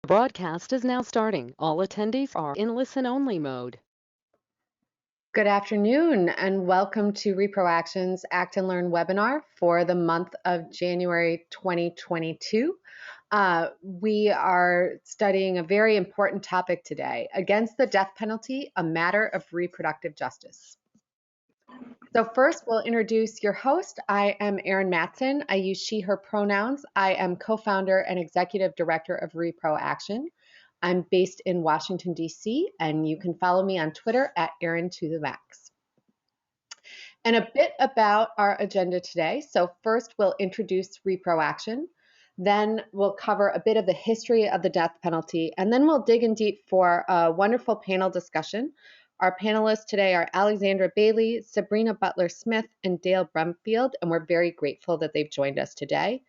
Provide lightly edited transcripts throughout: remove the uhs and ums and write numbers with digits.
The broadcast is now starting. All attendees are in listen-only mode. Good afternoon and welcome to Reproaction's Act and Learn webinar for the month of January 2022. We are studying a very important topic today, against the death penalty, a matter of reproductive justice. So first, we'll introduce your host. I am Erin Matson. I use she, her pronouns. I am co-founder and executive director of Reproaction. I'm based in Washington, D.C., and you can follow me on Twitter at Erin2the Max. And a bit about our agenda today. So first, we'll introduce Reproaction. Then we'll cover a bit of the history of the death penalty, and then we'll dig in deep for a wonderful panel discussion. Our panelists today are Alexandra Bailey, Sabrina Butler-Smith, and Dale Brumfield, and we're very grateful that they've joined us today.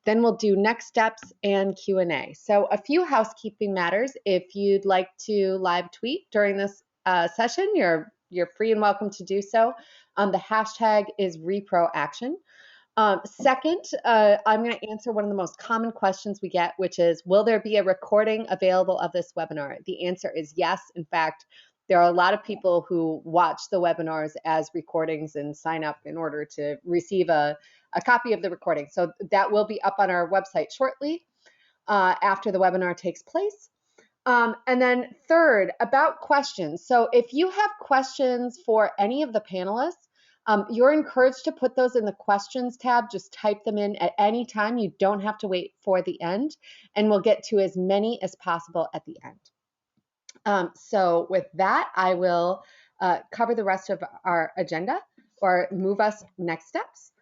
Then we'll do next steps and Q&A. So a few housekeeping matters. If you'd like to live tweet during this session, you're free and welcome to do so. The hashtag is Reproaction. Second, I'm going to answer one of the most common questions we get, which is, will there be a recording available of this webinar? The answer is yes. In fact, there are a lot of people who watch the webinars as recordings and sign up in order to receive a copy of the recording. So that will be up on our website shortly after the webinar takes place. And then third, about questions. So if you have questions for any of the panelists, you're encouraged to put those in the questions tab. Just type them in at any time. You don't have to wait for the end, and we'll get to as many as possible at the end. So with that, I will cover the rest of our agenda or move us next steps.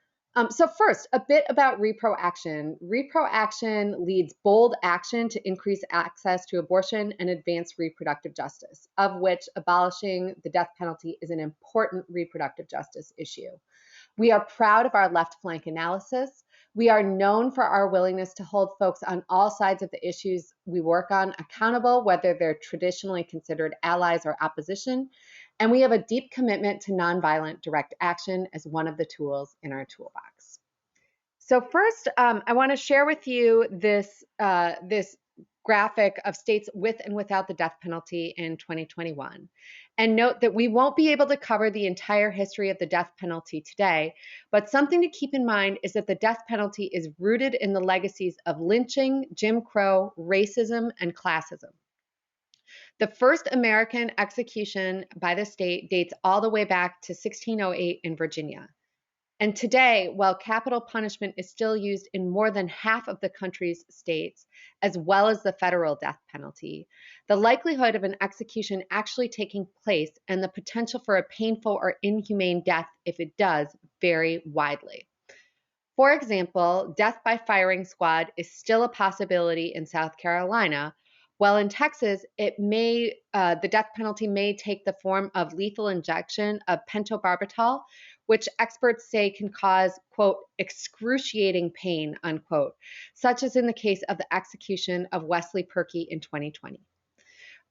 So first, a bit about Reproaction. Reproaction leads bold action to increase access to abortion and advance reproductive justice, of which abolishing the death penalty is an important reproductive justice issue. We are proud of our left flank analysis. We are known for our willingness to hold folks on all sides of the issues we work on accountable, whether they're traditionally considered allies or opposition. And we have a deep commitment to nonviolent direct action as one of the tools in our toolbox. So first, I want to share with you this graphic of states with and without the death penalty in 2021. And note that we won't be able to cover the entire history of the death penalty today, but something to keep in mind is that the death penalty is rooted in the legacies of lynching, Jim Crow, racism, and classism. The first American execution by the state dates all the way back to 1608 in Virginia. And today, while capital punishment is still used in more than half of the country's states, as well as the federal death penalty, the likelihood of an execution actually taking place and the potential for a painful or inhumane death, if it does, vary widely. For example, death by firing squad is still a possibility in South Carolina, while in Texas, the death penalty may take the form of lethal injection of pentobarbital, which experts say can cause, quote, excruciating pain, unquote, such as in the case of the execution of Wesley Perky in 2020.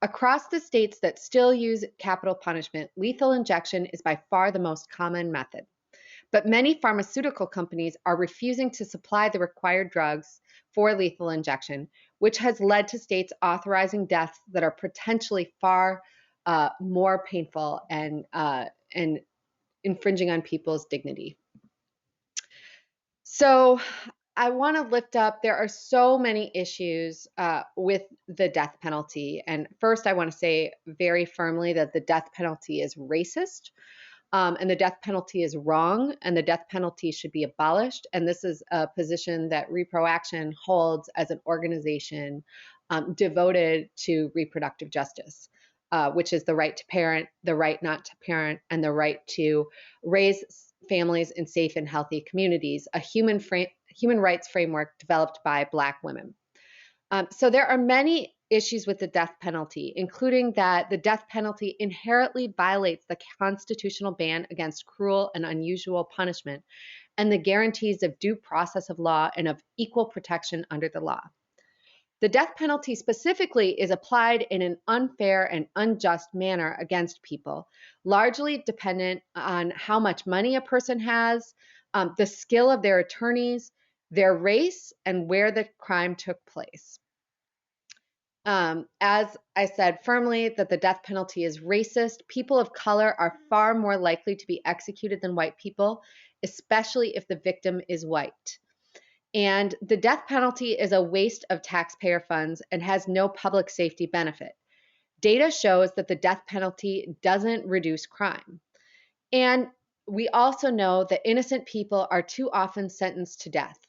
Across the states that still use capital punishment, lethal injection is by far the most common method. But many pharmaceutical companies are refusing to supply the required drugs for lethal injection, which has led to states authorizing deaths that are potentially far more painful and infringing on people's dignity. So I want to lift up, there are so many issues with the death penalty. And first, I want to say very firmly that the death penalty is racist. And the death penalty is wrong, and the death penalty should be abolished. And this is a position that Reproaction holds as an organization devoted to reproductive justice, which is the right to parent, the right not to parent, and the right to raise families in safe and healthy communities, a human rights framework developed by Black women. So there are many issues with the death penalty, including that the death penalty inherently violates the constitutional ban against cruel and unusual punishment and the guarantees of due process of law and of equal protection under the law. The death penalty specifically is applied in an unfair and unjust manner against people, largely dependent on how much money a person has, the skill of their attorneys, their race, and where the crime took place. As I said firmly, that the death penalty is racist. People of color are far more likely to be executed than white people, especially if the victim is white. And the death penalty is a waste of taxpayer funds and has no public safety benefit. Data shows that the death penalty doesn't reduce crime. And we also know that innocent people are too often sentenced to death.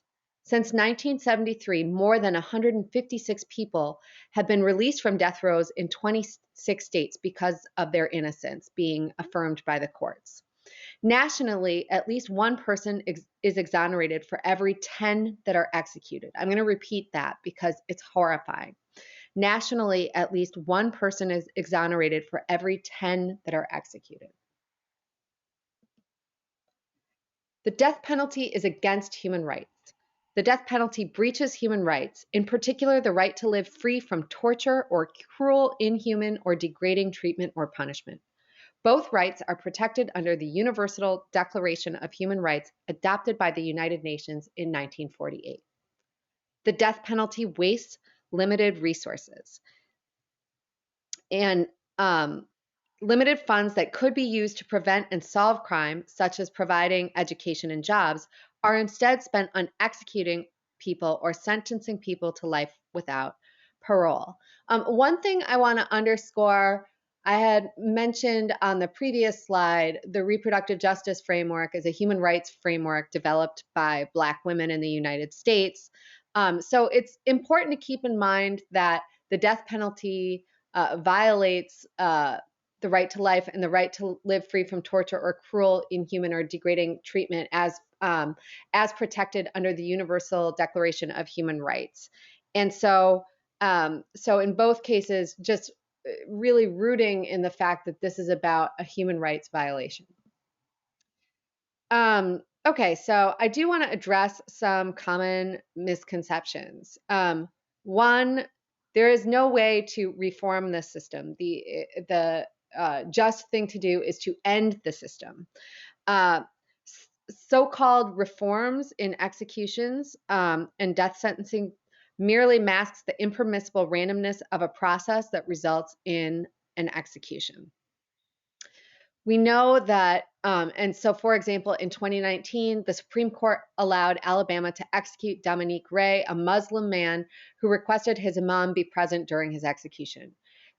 Since 1973, more than 156 people have been released from death rows in 26 states because of their innocence being affirmed by the courts. Nationally, at least one person is exonerated for every 10 that are executed. I'm going to repeat that because it's horrifying. Nationally, at least one person is exonerated for every 10 that are executed. The death penalty is against human rights. The death penalty breaches human rights, in particular the right to live free from torture or cruel, inhuman, or degrading treatment or punishment. Both rights are protected under the Universal Declaration of Human Rights adopted by the United Nations in 1948. The death penalty wastes limited resources and limited funds that could be used to prevent and solve crime, such as providing education and jobs, are instead spent on executing people or sentencing people to life without parole. One thing I want to underscore, I had mentioned on the previous slide, the reproductive justice framework is a human rights framework developed by Black women in the United States. So it's important to keep in mind that the death penalty violates the right to life and the right to live free from torture or cruel, inhuman, or degrading treatment as protected under the Universal Declaration of Human Rights. And so in both cases, just really rooting in the fact that this is about a human rights violation. Okay, so I do want to address some common misconceptions. One, there is no way to reform the system. The just thing to do is to end the system. So-called reforms in executions and death sentencing merely masks the impermissible randomness of a process that results in an execution. We know that, and so for example, in 2019, the Supreme Court allowed Alabama to execute Dominique Ray, a Muslim man who requested his imam be present during his execution.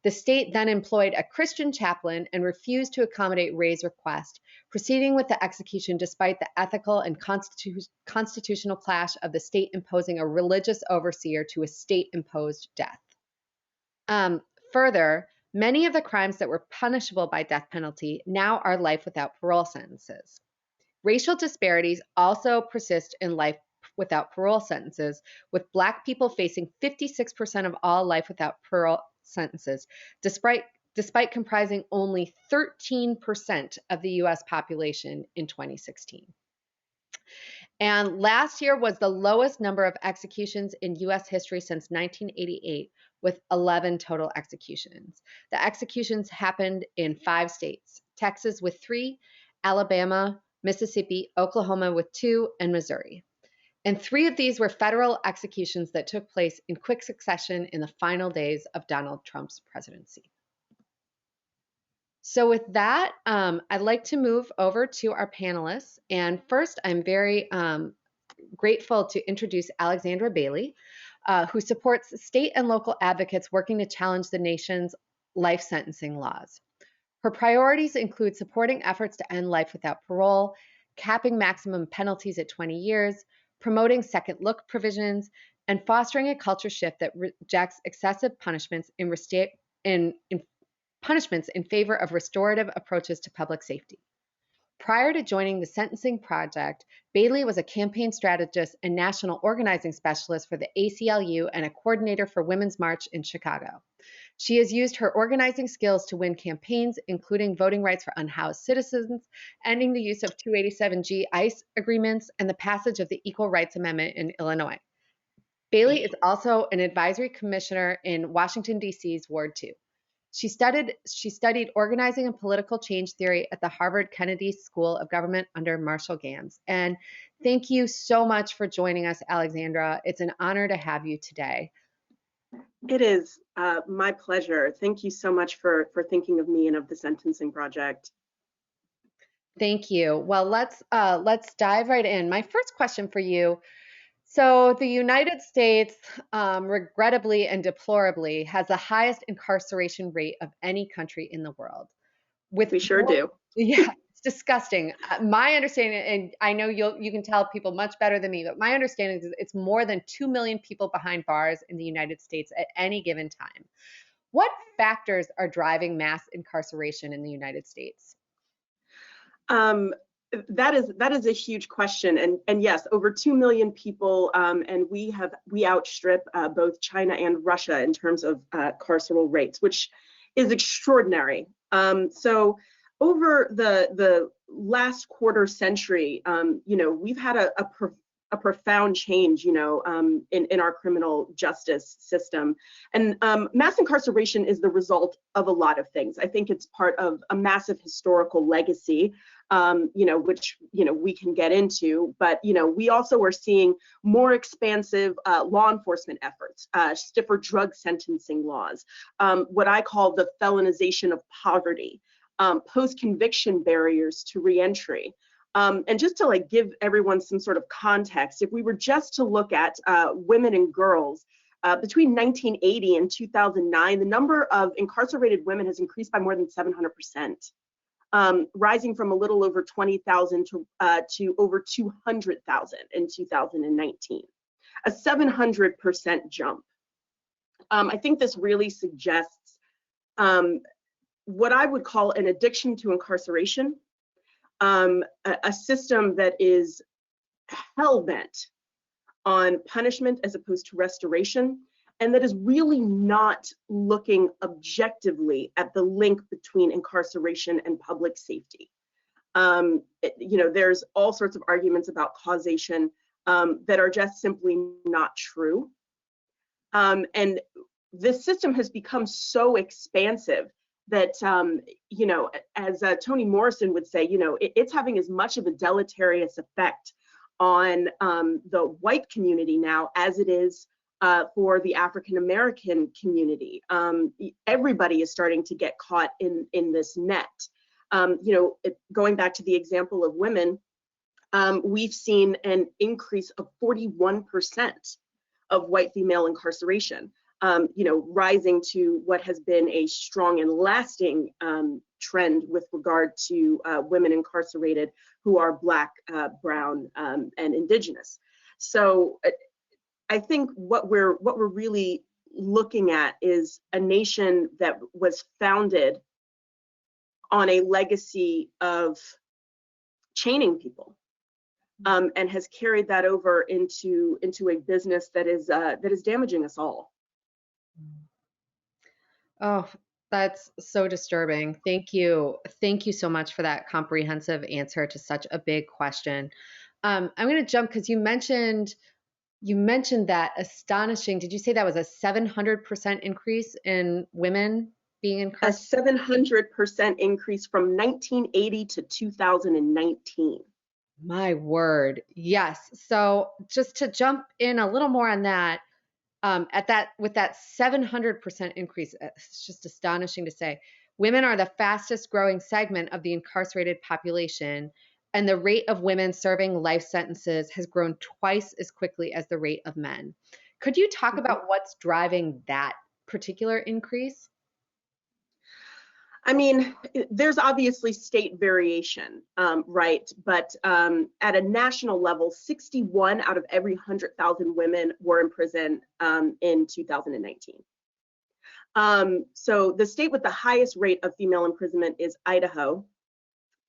The state then employed a Christian chaplain and refused to accommodate Ray's request, proceeding with the execution despite the ethical and constitutional clash of the state imposing a religious overseer to a state-imposed death. Further, many of the crimes that were punishable by death penalty now are life without parole sentences. Racial disparities also persist in life without parole sentences, with Black people facing 56% of all life without parole sentences, despite comprising only 13% of the US population in 2016. And last year was the lowest number of executions in US history since 1988, with 11 total executions. The executions happened in 5 states: Texas with 3, Alabama, Mississippi, Oklahoma with 2, and Missouri. And 3 of these were federal executions that took place in quick succession in the final days of Donald Trump's presidency. So with that, I'd like to move over to our panelists. And first, I'm very grateful to introduce Alexandra Bailey, who supports state and local advocates working to challenge the nation's life sentencing laws. Her priorities include supporting efforts to end life without parole, capping maximum penalties at 20 years, promoting second look provisions, and fostering a culture shift that rejects excessive punishments punishments in favor of restorative approaches to public safety. Prior to joining the Sentencing Project, Bailey was a campaign strategist and national organizing specialist for the ACLU and a coordinator for Women's March in Chicago. She has used her organizing skills to win campaigns, including voting rights for unhoused citizens, ending the use of 287G ICE agreements, and the passage of the Equal Rights Amendment in Illinois. Bailey is also an advisory commissioner in Washington, D.C.'s Ward 2. She studied organizing and political change theory at the Harvard Kennedy School of Government under Marshall Gans. And thank you so much for joining us, Alexandra. It's an honor to have you today. It is my pleasure. Thank you so much for thinking of me and of the Sentencing Project. Thank you. Well, let's dive right in. My first question for you. So the United States, regrettably and deplorably, has the highest incarceration rate of any country in the world. We sure do. Yeah, it's disgusting. My understanding, and I know you can tell people much better than me, but my understanding is it's more than 2 million people behind bars in the United States at any given time. What factors are driving mass incarceration in the United States? That is a huge question, and yes, over 2 million people, and we outstrip both China and Russia in terms of carceral rates, which is extraordinary. So over the last quarter century, we've had a profound change, in our criminal justice system. And mass incarceration is the result of a lot of things. I think it's part of a massive historical legacy, which, we can get into. But, we also are seeing more expansive law enforcement efforts, stiffer drug sentencing laws, what I call the felonization of poverty, post-conviction barriers to reentry. And just to give everyone some sort of context, if we were just to look at women and girls, between 1980 and 2009, the number of incarcerated women has increased by more than 700%, rising from a little over 20,000 to over 200,000 in 2019, a 700% jump. I think this really suggests what I would call an addiction to incarceration, a system that is hell-bent on punishment as opposed to restoration, and that is really not looking objectively at the link between incarceration and public safety. There's all sorts of arguments about causation that are just simply not true. And this system has become so expansive that, as Toni Morrison would say, it's having as much of a deleterious effect on the white community now as it is for the African American community. Everybody is starting to get caught in this net. Going back to the example of women, we've seen an increase of 41% of white female incarceration. Rising to what has been a strong and lasting trend with regard to women incarcerated who are Black, brown, and Indigenous. So I think what we're really looking at is a nation that was founded on a legacy of chaining people, and has carried that over into a business that is damaging us all. Oh, that's so disturbing. Thank you. Thank you so much for that comprehensive answer to such a big question. I'm going to jump because you mentioned that astonishing. Did you say that was a 700% increase in women being incarcerated? A 700% increase from 1980 to 2019. My word. Yes. So just to jump in a little more on that, with that 700% increase, it's just astonishing to say. Women are the fastest growing segment of the incarcerated population, and the rate of women serving life sentences has grown twice as quickly as the rate of men. Could you talk about what's driving that particular increase? I mean, there's obviously state variation, right? But at a national level, 61 out of every 100,000 women were in prison in 2019. So the state with the highest rate of female imprisonment is Idaho.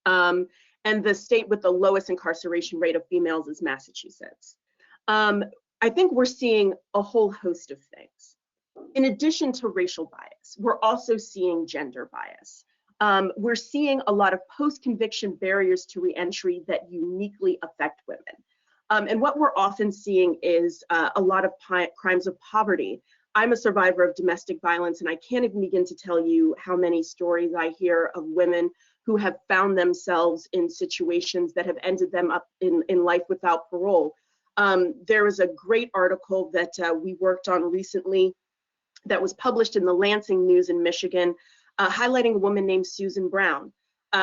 And the state with the lowest incarceration rate of females is Massachusetts. I think we're seeing a whole host of things. In addition to racial bias, we're also seeing gender bias. We're seeing a lot of post-conviction barriers to reentry that uniquely affect women. And what we're often seeing is a lot of crimes of poverty. I'm a survivor of domestic violence, and I can't even begin to tell you how many stories I hear of women who have found themselves in situations that have ended them up in life without parole. There was a great article that we worked on recently that was published in the Lansing News in Michigan, highlighting a woman named Susan Brown.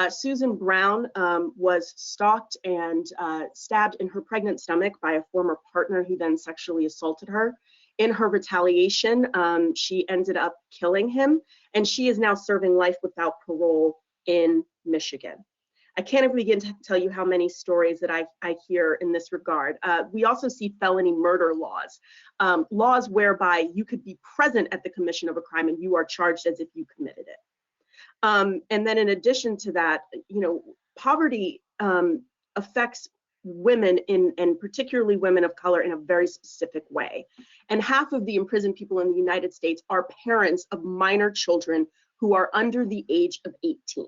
Susan Brown was stalked and stabbed in her pregnant stomach by a former partner who then sexually assaulted her. In her retaliation, she ended up killing him, and she is now serving life without parole in Michigan. I can't even begin to tell you how many stories that I hear in this regard. We also see felony murder laws, laws whereby you could be present at the commission of a crime and you are charged as if you committed it. And then in addition to that, poverty affects women and particularly women of color in a very specific way. And half of the imprisoned people in the United States are parents of minor children who are under the age of 18.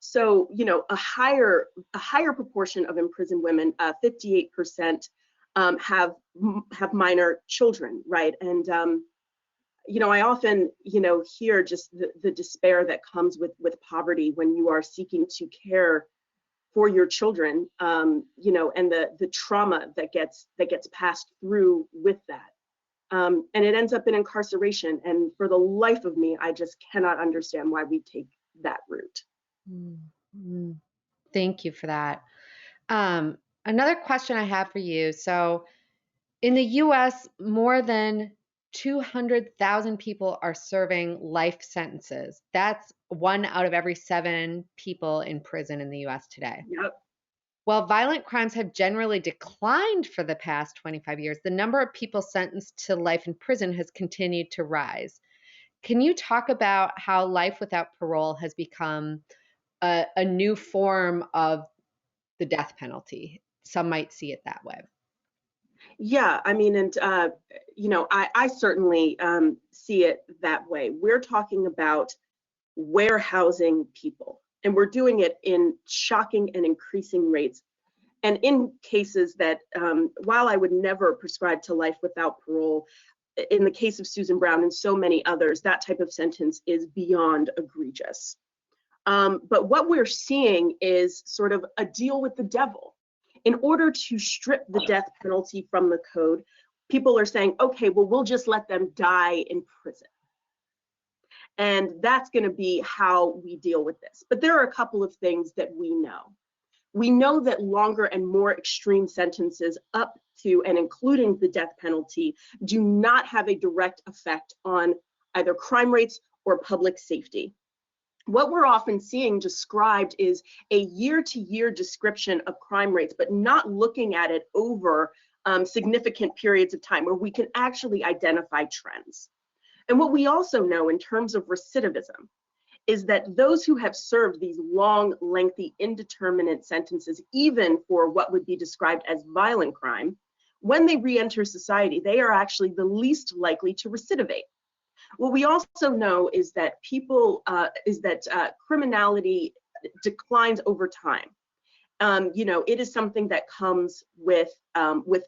So, a higher proportion of imprisoned women, 58%, have minor children, right? And I often, hear just the despair that comes with poverty when you are seeking to care for your children, and the trauma that gets passed through with that. And it ends up in incarceration. And for the life of me, I just cannot understand why we take that route. Mm-hmm. Thank you for that. Another question I have for you. So in the US, more than 200,000 people are serving life sentences. That's 1 out of every 7 people in prison in the US today. Yep. While violent crimes have generally declined for the past 25 years, the number of people sentenced to life in prison has continued to rise. Can you talk about how life without parole has become a new form of the death penalty? Some might see it that way. Yeah, I mean, and I certainly see it that way. We're talking about warehousing people, and we're doing it in shocking and increasing rates. And in cases that, while I would never prescribe to life without parole, in the case of Susan Brown and so many others, that type of sentence is beyond egregious. But what we're seeing is sort of a deal with the devil. In order to strip the death penalty from the code, people are saying, okay, well, we'll just let them die in prison. And that's going to be how we deal with this. But there are a couple of things that we know. We know that longer and more extreme sentences up to and including the death penalty do not have a direct effect on either crime rates or public safety. What we're often seeing described is a year-to-year description of crime rates, but not looking at it over significant periods of time where we can actually identify trends. And what we also know in terms of recidivism is that those who have served these long, lengthy, indeterminate sentences, even for what would be described as violent crime, when they re-enter society, they are actually the least likely to recidivate. What we also know is that criminality declines over time. It is something that comes with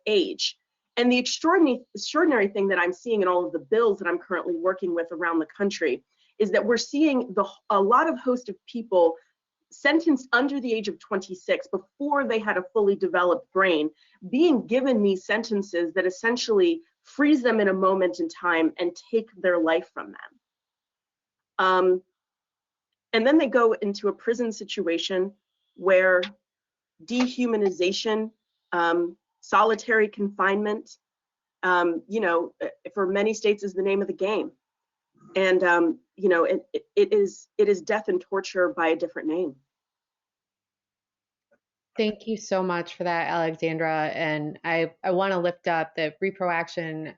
age. And the extraordinary thing that I'm seeing in all of the bills that I'm currently working with around the country is that we're seeing a lot of host of people sentenced under the age of 26 before they had a fully developed brain being given these sentences that essentially freeze them in a moment in time and take their life from them. And then they go into a prison situation where dehumanization, solitary confinement, for many states is the name of the game. And it is death and torture by a different name. Thank you so much for that, Alexandra. And I want to lift up that Reproaction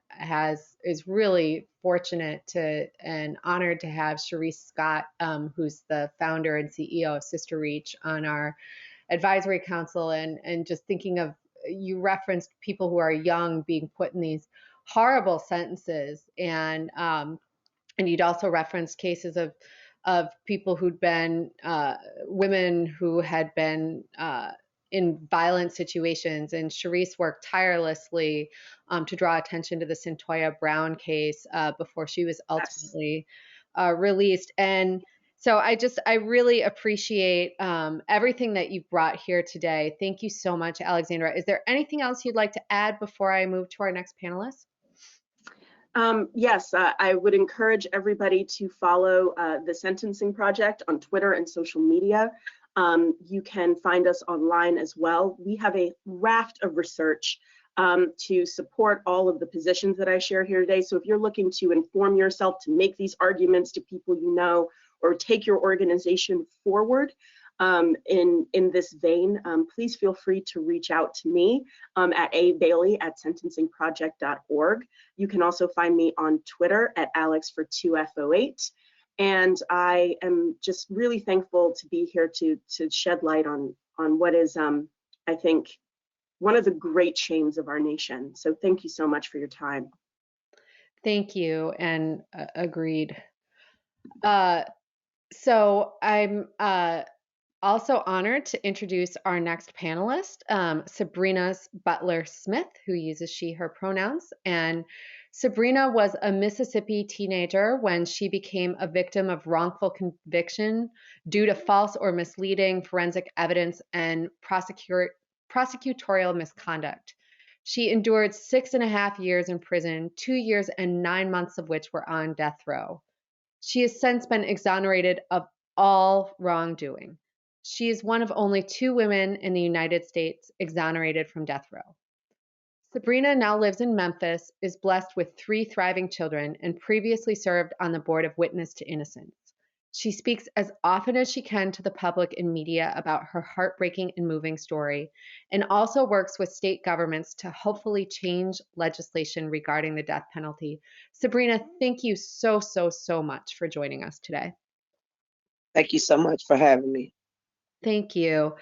is really fortunate and honored to have Cherise Scott, who's the founder and CEO of Sister Reach, on our advisory council. And just thinking of, you referenced people who are young being put in these horrible sentences, and you'd also referenced cases of people who'd been women who had been in violent situations. And Cherise worked tirelessly to draw attention to the Cyntoia Brown case before she was ultimately released. And so I really appreciate everything that you've brought here today. Thank you so much, Alexandra. Is there anything else you'd like to add before I move to our next panelist? Yes, I would encourage everybody to follow the Sentencing Project on Twitter and social media. You can find us online as well. We have a raft of research to support all of the positions that I share here today. So if you're looking to inform yourself, to make these arguments to people you know, or take your organization forward, in this vein, please feel free to reach out to me at abailey@sentencingproject.org. You can also find me on Twitter at @AlexFor2FO8. And I am just really thankful to be here to shed light on what is, I think, one of the great shames of our nation. So thank you so much for your time. Thank you, and agreed. So I'm also honored to introduce our next panelist, Sabrina's Butler-Smith, who uses she, her pronouns. And Sabrina was a Mississippi teenager when she became a victim of wrongful conviction due to false or misleading forensic evidence and prosecutorial misconduct. She endured 6.5 years in prison, 2 years and 9 months of which were on death row. She has since been exonerated of all wrongdoing. She is one of only 2 women in the United States exonerated from death row. Sabrina now lives in Memphis, is blessed with 3 thriving children, and previously served on the board of Witness to Innocence. She speaks as often as she can to the public and media about her heartbreaking and moving story, and also works with state governments to hopefully change legislation regarding the death penalty. Sabrina, thank you so much for joining us today. Thank you so much for having me. Thank you.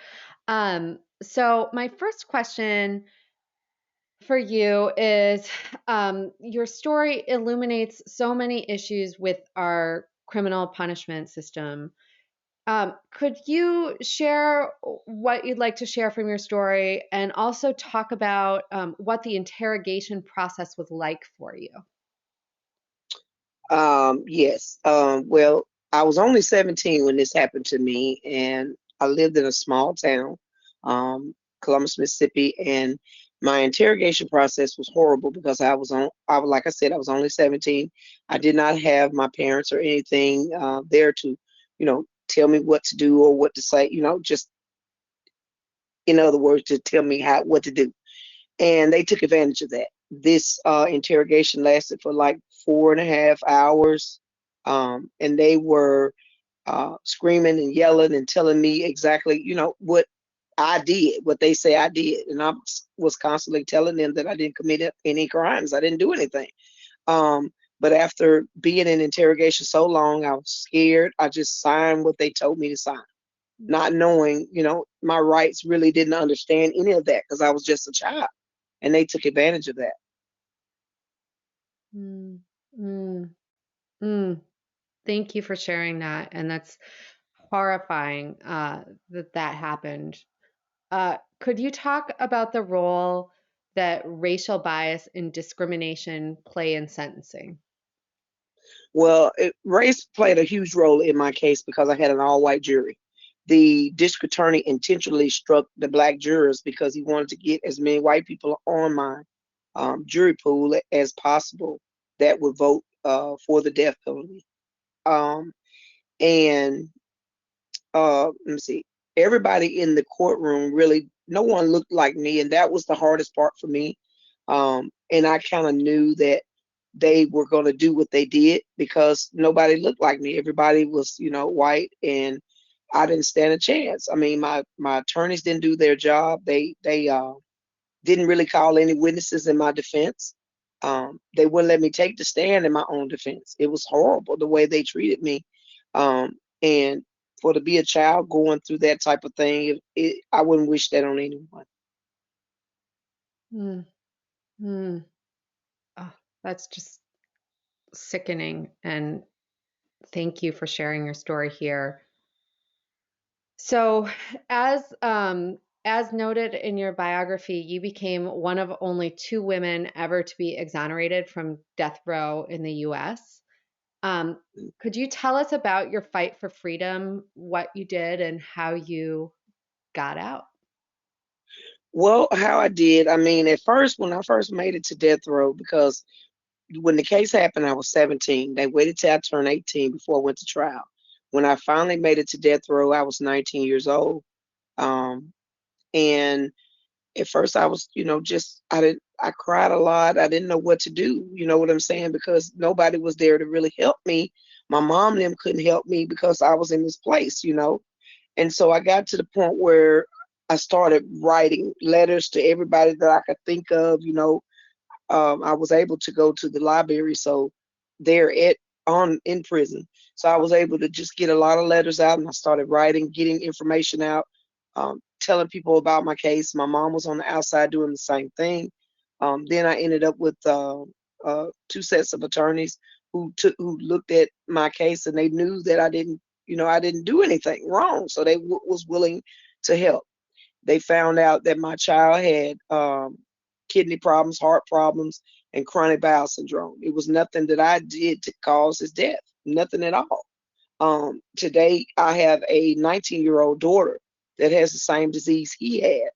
So my first question for you is, your story illuminates so many issues with our criminal punishment system. Could you share what you'd like to share from your story, and also talk about what the interrogation process was like for you? Yes. Well, I was only 17 when this happened to me, and I lived in a small town, Columbus, Mississippi, and my interrogation process was horrible because like I said, I was only 17. I did not have my parents or anything there to, tell me what to do or what to say, just in other words, to tell me what to do. And they took advantage of that. This interrogation lasted for like 4.5 hours, and they were screaming and yelling and telling me exactly, what I did, what they say I did, and I was constantly telling them that I didn't commit any crimes. I didn't do anything. But after being in interrogation so long, I was scared. I just signed what they told me to sign, not knowing, my rights. Really didn't understand any of that because I was just a child, and they took advantage of that. Mm, mm, mm. Thank you for sharing that. And that's horrifying that happened. Could you talk about the role that racial bias and discrimination play in sentencing? Well, race played a huge role in my case because I had an all-white jury. The district attorney intentionally struck the black jurors because he wanted to get as many white people on my jury pool as possible that would vote for the death penalty. And let me see, everybody in the courtroom, really, no one looked like me, and that was the hardest part for me. And I kind of knew that they were going to do what they did because nobody looked like me. Everybody was, white, and I didn't stand a chance. I mean, my attorneys didn't do their job. They didn't really call any witnesses in my defense. They wouldn't let me take the stand in my own defense. It was horrible the way they treated me. And to be a child going through that type of thing, I wouldn't wish that on anyone. Mm, mm. Oh, that's just sickening. And thank you for sharing your story here. So, as noted in your biography, you became one of only 2 women ever to be exonerated from death row in the U.S. Could you tell us about your fight for freedom, what you did, and how you got out? Well, how I did, I mean, at first, when I first made it to death row, because when the case happened, I was 17. They waited till I turned 18 before I went to trial. When I finally made it to death row, I was 19 years old. Um, and at first I was, just I cried a lot. I didn't know what to do, you know what I'm saying? Because nobody was there to really help me. My mom and them couldn't help me because I was in this place. And so I got to the point where I started writing letters to everybody that I could think of. I was able to go to the library, so they're in prison. So I was able to just get a lot of letters out, and I started writing, getting information out, telling people about my case. My mom was on the outside doing the same thing. Then I ended up with two sets of attorneys who looked at my case, and they knew that I didn't do anything wrong, so they was willing to help. They found out that my child had kidney problems, heart problems, and chronic bowel syndrome. It was nothing that I did to cause his death, nothing at all. Today, I have a 19-year-old daughter that has the same disease he had.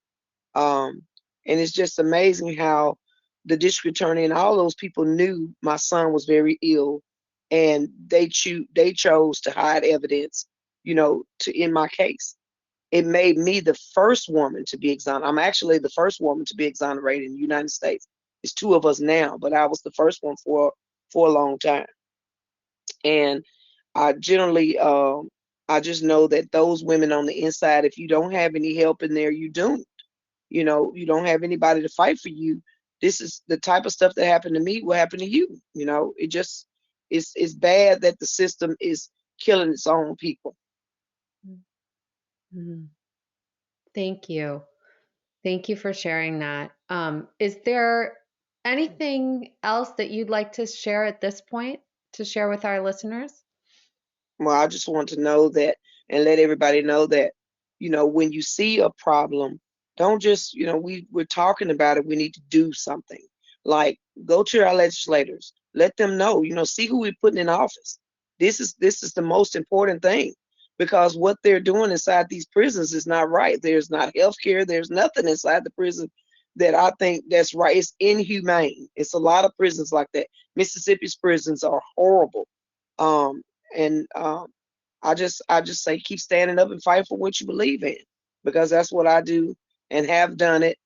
And it's just amazing how the district attorney and all those people knew my son was very ill, and they chose to hide evidence, to end my case. It made me the first woman to be exonerated. I'm actually the first woman to be exonerated in the United States. It's two of us now, but I was the first one for a long time. And I generally, I just know that those women on the inside, if you don't have any help in there, you don't. You don't have anybody to fight for you. This is the type of stuff that happened to me will happen to you. It just it's bad that the system is killing its own people. Mm-hmm. Thank you. Thank you for sharing that. Is there anything else that you'd like to share at this point to share with our listeners? Well, I just want to know that and let everybody know that, when you see a problem, don't just, we're talking about it. We need to do something. Like, go to our legislators, let them know, see who we're putting in office. This is the most important thing, because what they're doing inside these prisons is not right. There's not health care. There's nothing inside the prison that I think that's right. It's inhumane. It's a lot of prisons like that. Mississippi's prisons are horrible. And I just say keep standing up and fight for what you believe in, because that's what I do and have done it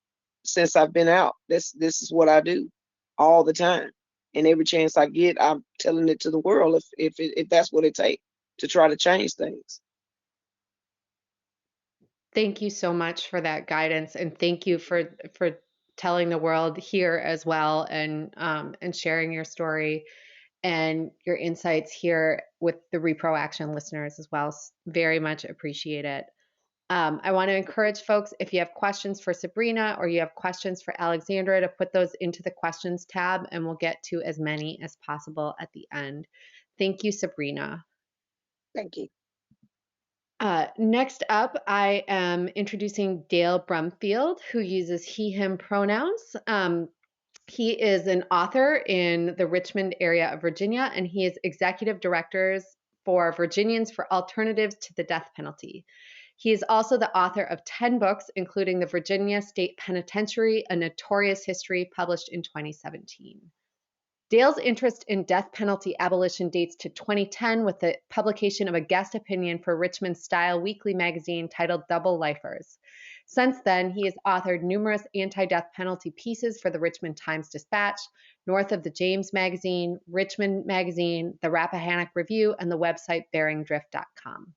since I've been out. This is what I do all the time, and every chance I get, I'm telling it to the world if that's what it takes to try to change things. Thank you so much for that guidance, and thank you for telling the world here as well, and sharing your story and your insights here with the Reproaction listeners as well. Very much appreciate it. I want to encourage folks, if you have questions for Sabrina or you have questions for Alexandra, to put those into the questions tab, and we'll get to as many as possible at the end. Thank you, Sabrina. Thank you. Next up, I am introducing Dale Brumfield, who uses he, him pronouns. He is an author in the Richmond area of Virginia, and he is executive director for Virginians for Alternatives to the Death Penalty. He is also the author of 10 books, including The Virginia State Penitentiary, A Notorious History, published in 2017. Dale's interest in death penalty abolition dates to 2010 with the publication of a guest opinion for Richmond Style Weekly magazine titled Double Lifers. Since then, he has authored numerous anti-death penalty pieces for the Richmond Times-Dispatch, North of the James magazine, Richmond magazine, the Rappahannock Review, and the website bearingdrift.com.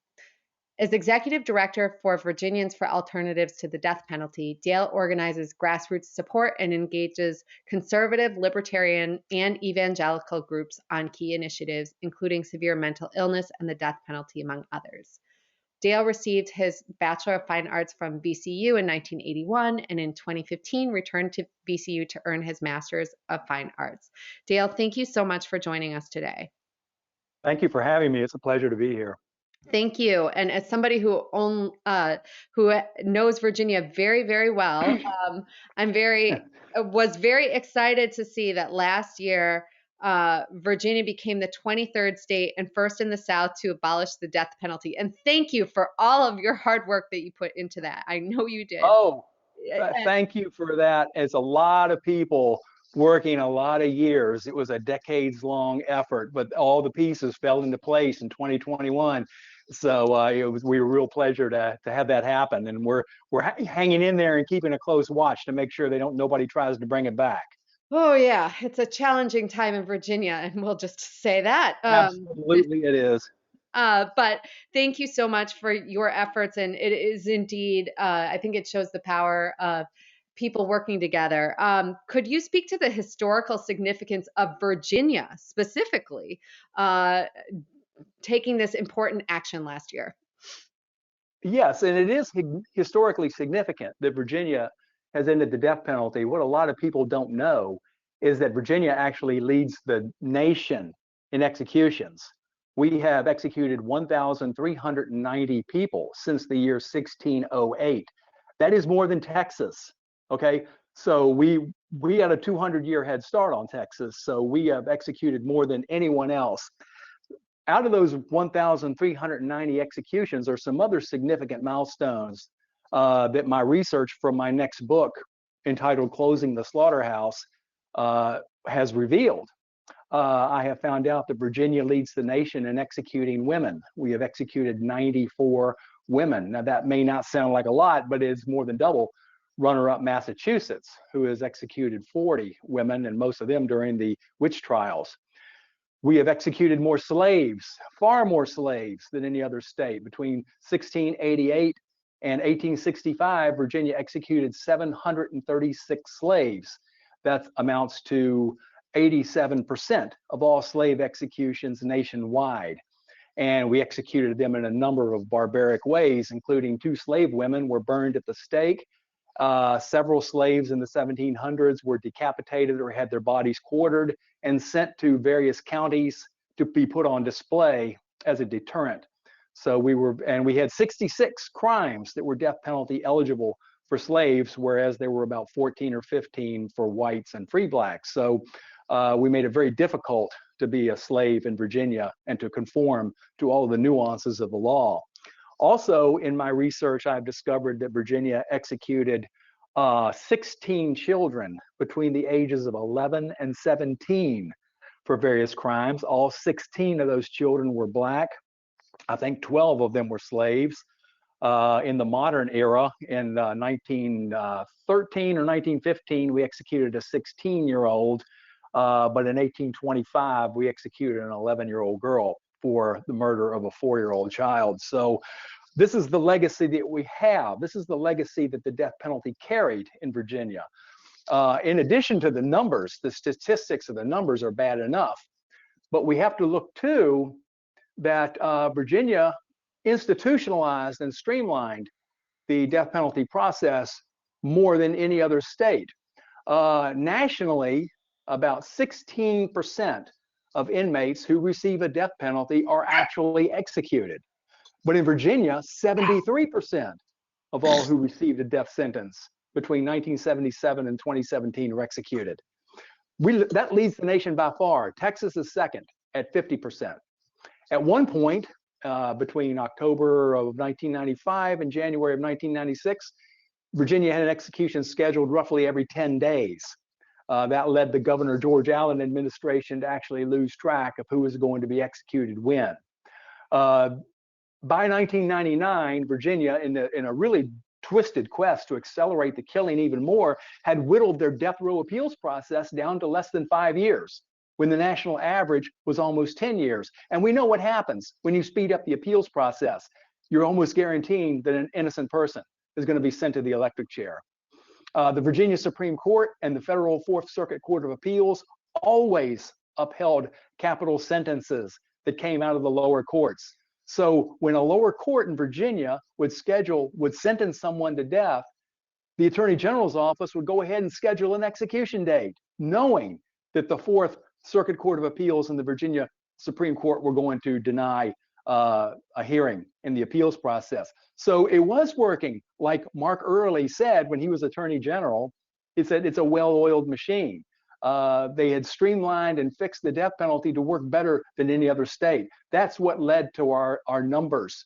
As executive director for Virginians for Alternatives to the Death Penalty, Dale organizes grassroots support and engages conservative, libertarian, and evangelical groups on key initiatives, including severe mental illness and the death penalty, among others. Dale received his Bachelor of Fine Arts from VCU in 1981, and in 2015 returned to VCU to earn his Master's of Fine Arts. Dale, thank you so much for joining us today. Thank you for having me. It's a pleasure to be here. Thank you. And as somebody who knows Virginia very, very well, was very excited to see that last year Virginia became the 23rd state and first in the South to abolish the death penalty. And thank you for all of your hard work that you put into that. I know you did. Oh, thank you for that. As a lot of people working a lot of years. It was a decades-long effort, but all the pieces fell into place in 2021. So it was we were a real pleasure to have that happen, and we're hanging in there and keeping a close watch to make sure nobody tries to bring it back. Oh yeah, it's a challenging time in Virginia, and we'll just say that. Absolutely, it is. But thank you so much for your efforts, and it is indeed, I think it shows the power of people working together. Could you speak to the historical significance of Virginia specifically taking this important action last year? Yes, and it is historically significant that Virginia has ended the death penalty. What a lot of people don't know is that Virginia actually leads the nation in executions. We have executed 1,390 people since the year 1608. That is more than Texas. Okay, so we had a 200-year head start on Texas, so we have executed more than anyone else. Out of those 1,390 executions are some other significant milestones that my research from my next book, entitled Closing the Slaughterhouse, has revealed. I have found out that Virginia leads the nation in executing women. We have executed 94 women. Now, that may not sound like a lot, but it's more than double runner-up Massachusetts, who has executed 40 women, and most of them during the witch trials. We have executed more slaves, far more slaves than any other state. Between 1688 and 1865, Virginia executed 736 slaves. That amounts to 87% of all slave executions nationwide. And we executed them in a number of barbaric ways, including 2 slave women were burned at the stake. Several slaves in the 1700s were decapitated or had their bodies quartered and sent to various counties to be put on display as a deterrent. So we had 66 crimes that were death penalty eligible for slaves, whereas there were about 14 or 15 for whites and free blacks. So we made it very difficult to be a slave in Virginia and to conform to all of the nuances of the law. Also, in my research, I've discovered that Virginia executed 16 children between the ages of 11 and 17 for various crimes. All 16 of those children were black. I think 12 of them were slaves. In the modern era, in 1913 or 1915, we executed a 16-year-old, but in 1825, we executed an 11-year-old girl for the murder of a 4-year-old child. So this is the legacy that we have. This is the legacy that the death penalty carried in Virginia. In addition to the numbers, the statistics of the numbers are bad enough, but we have to look too that Virginia institutionalized and streamlined the death penalty process more than any other state. Nationally, about 16% of inmates who receive a death penalty are actually executed. But in Virginia, 73% of all who received a death sentence between 1977 and 2017 were executed. That leads the nation by far. Texas is second at 50%. At one point, between October of 1995 and January of 1996, Virginia had an execution scheduled roughly every 10 days. That led the Governor George Allen administration to actually lose track of who was going to be executed when. By 1999, Virginia, in a really twisted quest to accelerate the killing even more, had whittled their death row appeals process down to less than 5 years, when the national average was almost 10 years. And we know what happens when you speed up the appeals process. You're almost guaranteeing that an innocent person is going to be sent to the electric chair. The Virginia Supreme Court and the Federal Fourth Circuit Court of Appeals always upheld capital sentences that came out of the lower courts. So when a lower court in Virginia would sentence someone to death, the Attorney General's office would go ahead and schedule an execution date, knowing that the Fourth Circuit Court of Appeals and the Virginia Supreme Court were going to deny a hearing in the appeals process. So it was working, like Mark Earley said when he was Attorney General. He said it's a well-oiled machine. They had streamlined and fixed the death penalty to work better than any other state. That's what led to our numbers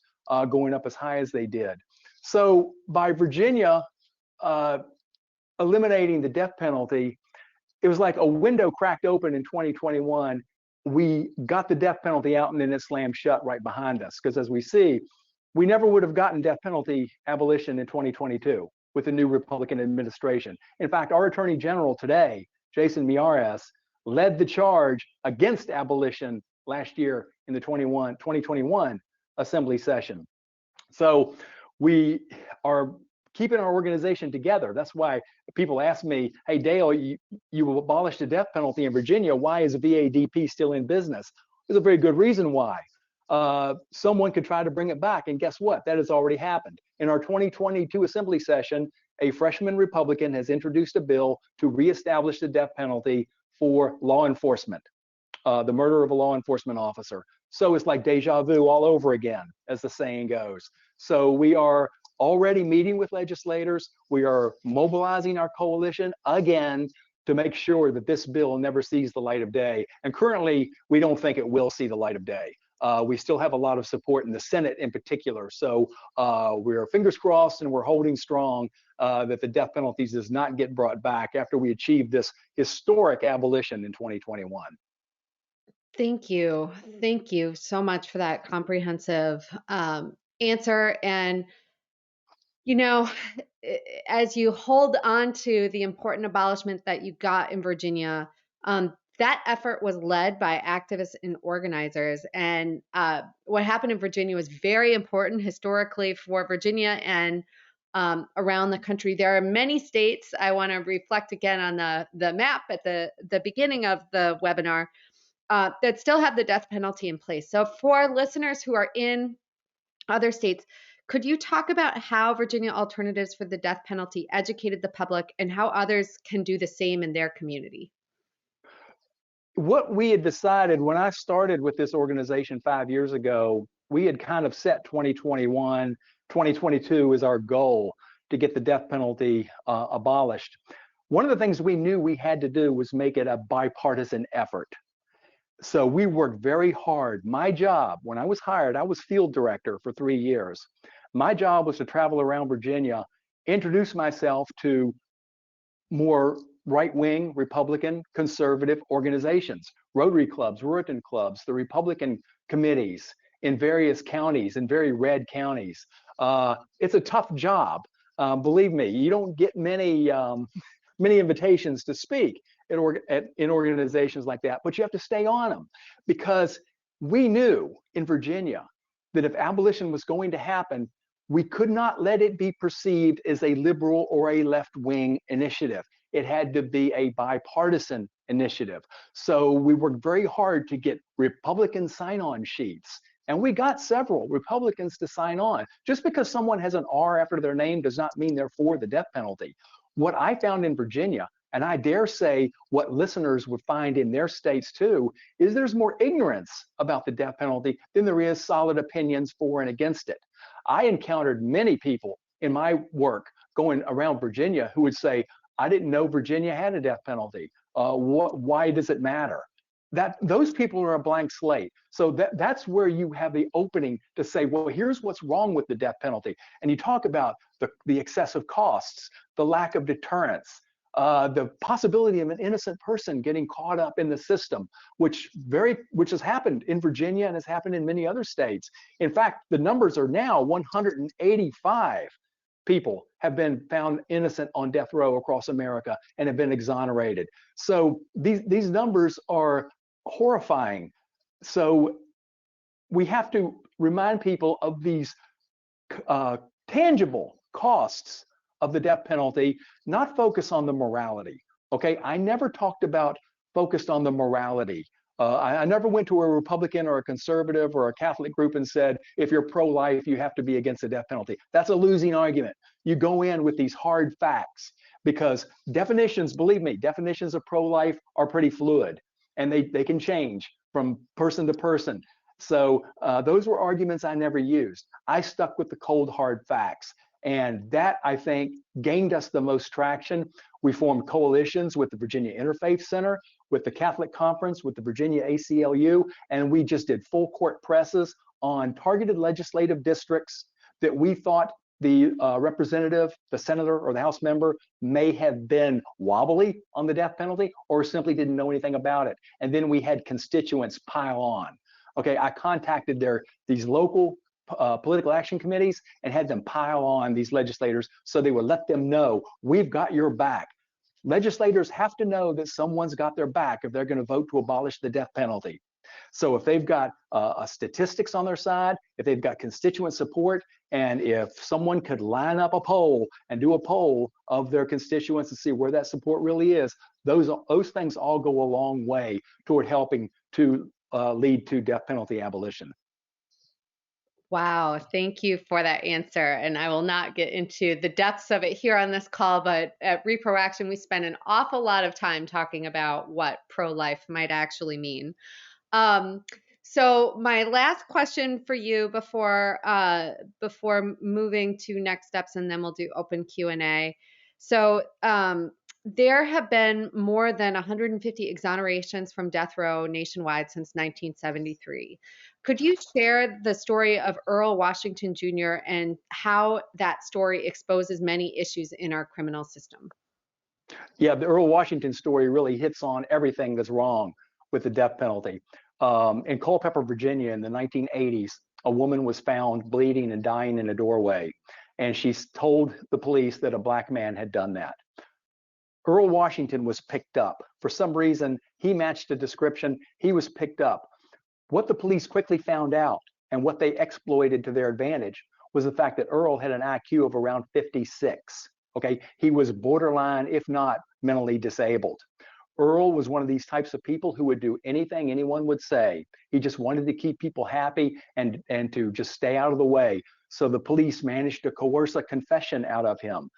going up as high as they did. So by Virginia eliminating the death penalty, it was like a window cracked open in 2021. We got the death penalty out and then it slammed shut right behind us. Because as we see, we never would have gotten death penalty abolition in 2022 with the new Republican administration. In fact, our Attorney General today, Jason Miyares, led the charge against abolition last year in the 2021 Assembly session. So we are keeping our organization together. That's why people ask me, hey, Dale, you abolished the death penalty in Virginia. Why is VADP still in business? There's a very good reason why. Someone could try to bring it back. And guess what? That has already happened. In our 2022 Assembly session, a freshman Republican has introduced a bill to reestablish the death penalty for law enforcement, the murder of a law enforcement officer. So it's like deja vu all over again, as the saying goes. So we are already meeting with legislators. We are mobilizing our coalition again to make sure that this bill never sees the light of day. And currently, we don't think it will see the light of day. We still have a lot of support in the Senate in particular. So we're fingers crossed and we're holding strong that the death penalties does not get brought back after we achieve this historic abolition in 2021. Thank you. Thank you so much for that comprehensive answer. And, you know, as you hold on to the important abolishment that you got in Virginia, that effort was led by activists and organizers. And what happened in Virginia was very important historically for Virginia and around the country. There are many states. I want to reflect again on the map at the beginning of the webinar that still have the death penalty in place. So for listeners who are in other states, could you talk about how Virginia Alternatives for the Death Penalty educated the public and how others can do the same in their community? What we had decided when I started with this organization 5 years ago, we had kind of set 2021, 2022 as our goal to get the death penalty abolished. One of the things we knew we had to do was make it a bipartisan effort. So we worked very hard. My job, when I was hired, I was field director for 3 years. My job was to travel around Virginia, introduce myself to more right-wing, Republican, conservative organizations, Rotary clubs, Ruritan clubs, the Republican committees in various counties, in very red counties. It's a tough job. Believe me, you don't get many invitations to speak in organizations like that, but you have to stay on them, because we knew in Virginia that if abolition was going to happen, we could not let it be perceived as a liberal or a left-wing initiative. It had to be a bipartisan initiative. So we worked very hard to get Republican sign-on sheets, and we got several Republicans to sign on. Just because someone has an R after their name does not mean they're for the death penalty. What I found in Virginia, and I dare say what listeners would find in their states too, is there's more ignorance about the death penalty than there is solid opinions for and against it. I encountered many people in my work going around Virginia who would say, I didn't know Virginia had a death penalty. Why does it matter? Those people are a blank slate. So that's where you have the opening to say, well, here's what's wrong with the death penalty. And you talk about the excessive costs, the lack of deterrence, the possibility of an innocent person getting caught up in the system, which has happened in Virginia and has happened in many other states. In fact, the numbers are now 185 people have been found innocent on death row across America and have been exonerated. So these numbers are horrifying. So we have to remind people of these tangible costs of the death penalty, not focus on the morality. Okay, I never talked about focused on the morality. I never went to a Republican or a conservative or a Catholic group and said, if you're pro-life, you have to be against the death penalty. That's a losing argument. You go in with these hard facts, because definitions, believe me, definitions of pro-life are pretty fluid, and they can change from person to person. So those were arguments I never used. I stuck with the cold, hard facts. And that, I think, gained us the most traction. We formed coalitions with the Virginia Interfaith Center, with the Catholic Conference, with the Virginia ACLU, and we just did full court presses on targeted legislative districts that we thought the representative, the senator, or the House member may have been wobbly on the death penalty or simply didn't know anything about it. And then we had constituents pile on. Okay, I contacted these local political action committees and had them pile on these legislators so they would let them know, we've got your back. Legislators have to know that someone's got their back if they're going to vote to abolish the death penalty. So if they've got statistics on their side, if they've got constituent support, and if someone could line up a poll and do a poll of their constituents and see where that support really is, those things all go a long way toward helping to lead to death penalty abolition. Wow, thank you for that answer. And I will not get into the depths of it here on this call, but at Reproaction, we spend an awful lot of time talking about what pro-life might actually mean. So my last question for you before moving to next steps, and then we'll do open Q&A. So there have been more than 150 exonerations from death row nationwide since 1973. Could you share the story of Earl Washington Jr. and how that story exposes many issues in our criminal system? Yeah, the Earl Washington story really hits on everything that's wrong with the death penalty. In Culpeper, Virginia, in the 1980s, a woman was found bleeding and dying in a doorway, and she told the police that a black man had done that. Earl Washington was picked up. For some reason, he matched the description. He was picked up. What the police quickly found out and what they exploited to their advantage was the fact that Earl had an IQ of around 56. Okay, he was borderline, if not mentally disabled. Earl was one of these types of people who would do anything anyone would say. He just wanted to keep people happy and to just stay out of the way. So the police managed to coerce a confession out of him.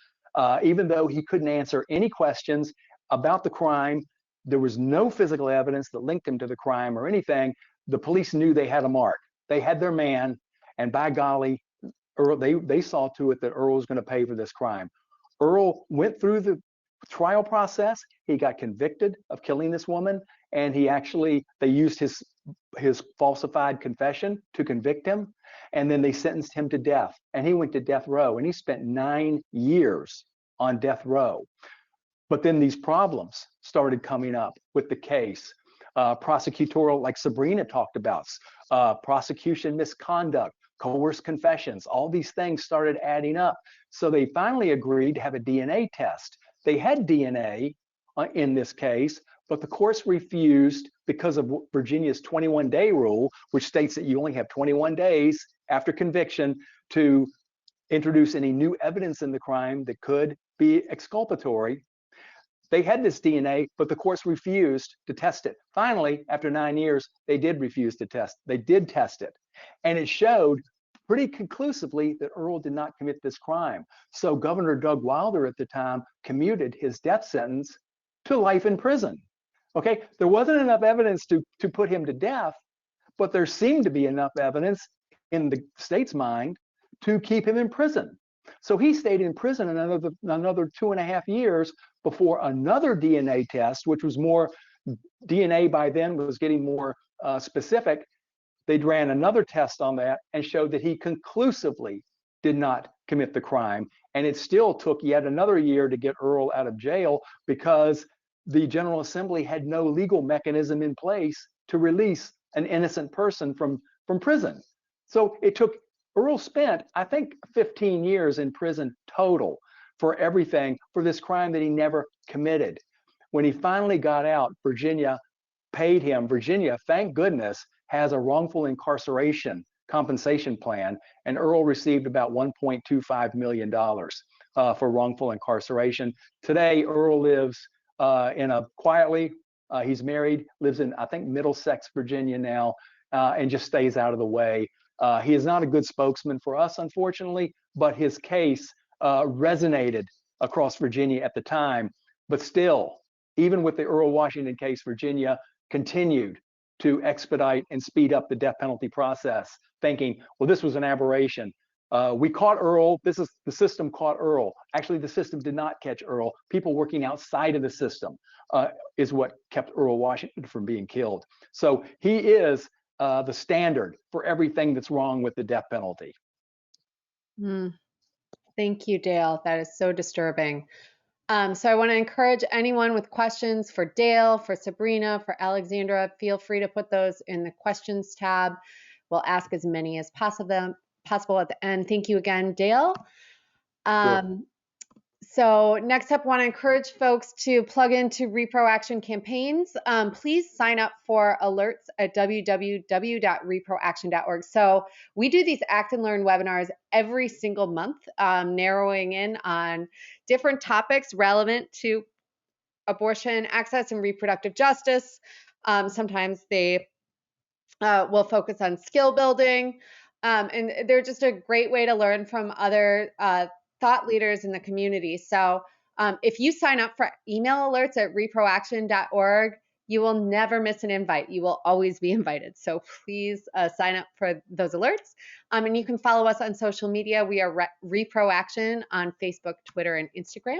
Even though he couldn't answer any questions about the crime, there was no physical evidence that linked him to the crime or anything. The police knew they had a mark. They had their man, and by golly, Earl, they saw to it that Earl was going to pay for this crime. Earl went through the trial process. He got convicted of killing this woman, and they used his falsified confession to convict him, and then they sentenced him to death, and he went to death row, and he spent 9 years on death row. But then these problems started coming up with the case. Prosecutorial, like Sabrina talked about, prosecution misconduct, coerced confessions, all these things started adding up. So they finally agreed to have a DNA test. They had DNA in this case, but the courts refused because of Virginia's 21-day rule, which states that you only have 21 days after conviction to introduce any new evidence in the crime that could be exculpatory. They had this DNA, but the courts refused to test it. Finally, after 9 years, they did refuse to test. They did test it. And it showed pretty conclusively that Earl did not commit this crime. So Governor Doug Wilder at the time commuted his death sentence to life in prison. Okay, there wasn't enough evidence to put him to death, but there seemed to be enough evidence in the state's mind to keep him in prison. So he stayed in prison another 2.5 years before another DNA test, which was more, DNA by then was getting more specific. They ran another test on that and showed that he conclusively did not commit the crime. And it still took yet another year to get Earl out of jail because the General Assembly had no legal mechanism in place to release an innocent person from prison. So it took, Earl spent, I think, 15 years in prison total for everything, for this crime that he never committed. When he finally got out, Virginia paid him. Virginia, thank goodness, has a wrongful incarceration compensation plan, and Earl received about $1.25 million for wrongful incarceration. Today, Earl lives quietly, he's married, lives in, I think, Middlesex, Virginia now, and just stays out of the way. He is not a good spokesman for us, unfortunately, but his case resonated across Virginia at the time. But still, even with the Earl Washington case, Virginia continued to expedite and speed up the death penalty process, thinking, well, this was an aberration. We caught Earl. The system caught Earl. Actually, the system did not catch Earl. People working outside of the system is what kept Earl Washington from being killed. So he is the standard for everything that's wrong with the death penalty. Thank you, Dale. That is so disturbing. So I want to encourage anyone with questions for Dale, for Sabrina, for Alexandra, feel free to put those in the questions tab. We'll ask as many as possible at the end. Thank you again, Dale. Sure. So next up, want to encourage folks to plug into Reproaction campaigns. Please sign up for alerts at www.reproaction.org. So we do these Act and Learn webinars every single month, narrowing in on different topics relevant to abortion access and reproductive justice. Sometimes they will focus on skill building. And they're just a great way to learn from other thought leaders in the community. So if you sign up for email alerts at reproaction.org, you will never miss an invite. You will always be invited. So please sign up for those alerts. And you can follow us on social media. We are Reproaction on Facebook, Twitter, and Instagram.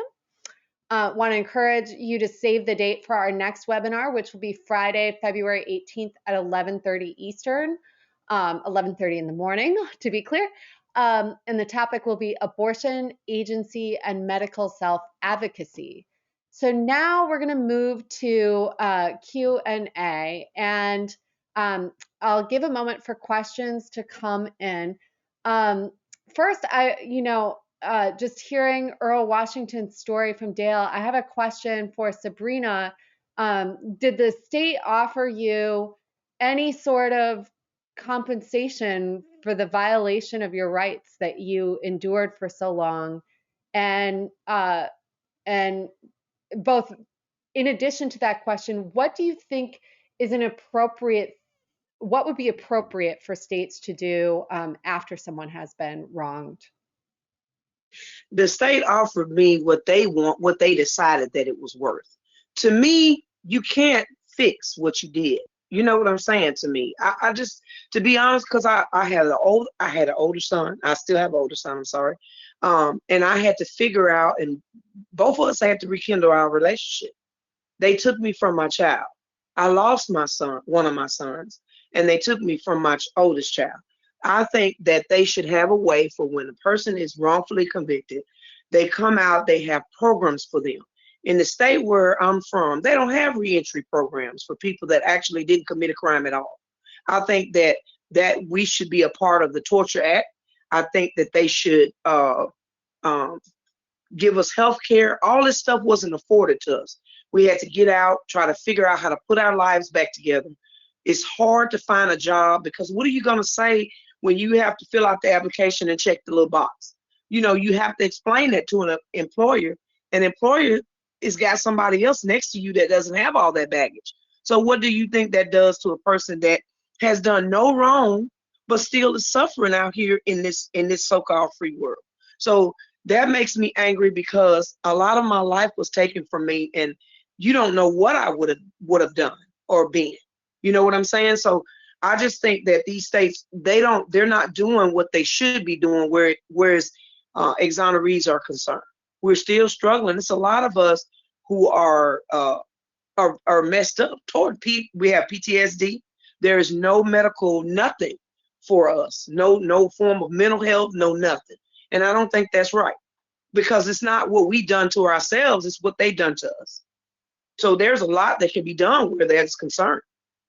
Want to encourage you to save the date for our next webinar, which will be Friday, February 18th at 11:30 Eastern, 11:30 in the morning, to be clear. And the topic will be abortion, agency, and medical self-advocacy. So now we're going to move to Q&A, and I'll give a moment for questions to come in. First, just hearing Earl Washington's story from Dale, I have a question for Sabrina. Did the state offer you any sort of compensation for the violation of your rights that you endured for so long? And both, in addition to that question, what do you think is what would be appropriate for states to do after someone has been wronged? The state offered me what they want, what they decided that it was worth. To me, you can't fix what you did. You know what I'm saying to me? I just, to be honest, because I had an older son. I still have an older son, I'm sorry. And I had to figure out, and both of us had to rekindle our relationship. They took me from my child. I lost my son, one of my sons, and they took me from my oldest child. I think that they should have a way for when a person is wrongfully convicted, they come out, they have programs for them. In the state where I'm from, they don't have reentry programs for people that actually didn't commit a crime at all. I think that we should be a part of the Torture Act. I think that they should give us health care. All this stuff wasn't afforded to us. We had to get out, try to figure out how to put our lives back together. It's hard to find a job because what are you going to say when you have to fill out the application and check the little box? You know, you have to explain that to an employer. An employer has got somebody else next to you that doesn't have all that baggage. So what do you think that does to a person that has done no wrong but still is suffering out here in this so-called free world? So that makes me angry because a lot of my life was taken from me, and you don't know what I would have done or been. You know what I'm saying? So I just think that these states, they're not doing what they should be doing whereas exonerees are concerned. We're still struggling. It's a lot of us who are messed up we have PTSD. There is no medical nothing for us. No form of mental health, no nothing. And I don't think that's right, because it's not what we done to ourselves, it's what they done to us. So there's a lot that can be done where that's concerned,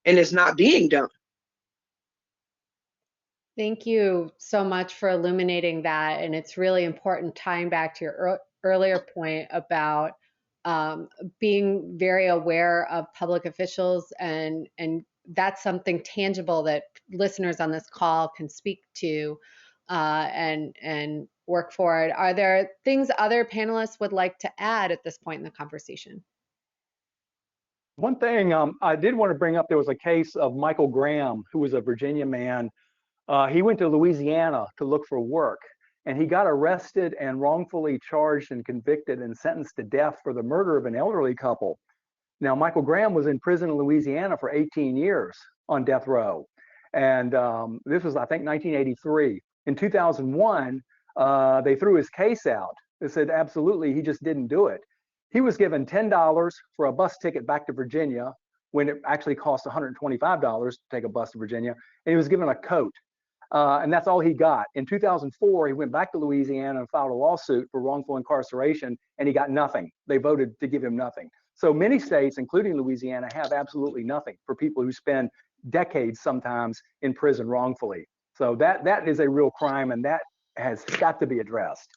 and it's not being done. Thank you so much for illuminating that. And it's really important, tying back to your earlier point about being very aware of public officials, and that's something tangible that listeners on this call can speak to and work for it. Are there things other panelists would like to add at this point in the conversation? One thing I did want to bring up, there was a case of Michael Graham, who was a Virginia man. He went to Louisiana to look for work, and he got arrested and wrongfully charged and convicted and sentenced to death for the murder of an elderly couple. Now, Michael Graham was in prison in Louisiana for 18 years on death row. And this was, I think, 1983. In 2001, they threw his case out. They said, absolutely, he just didn't do it. He was given $10 for a bus ticket back to Virginia when it actually cost $125 to take a bus to Virginia. And he was given a coat. And that's all he got. In 2004, he went back to Louisiana and filed a lawsuit for wrongful incarceration, and he got nothing. They voted to give him nothing. So many states, including Louisiana, have absolutely nothing for people who spend decades sometimes in prison wrongfully. So that is a real crime, and that has got to be addressed.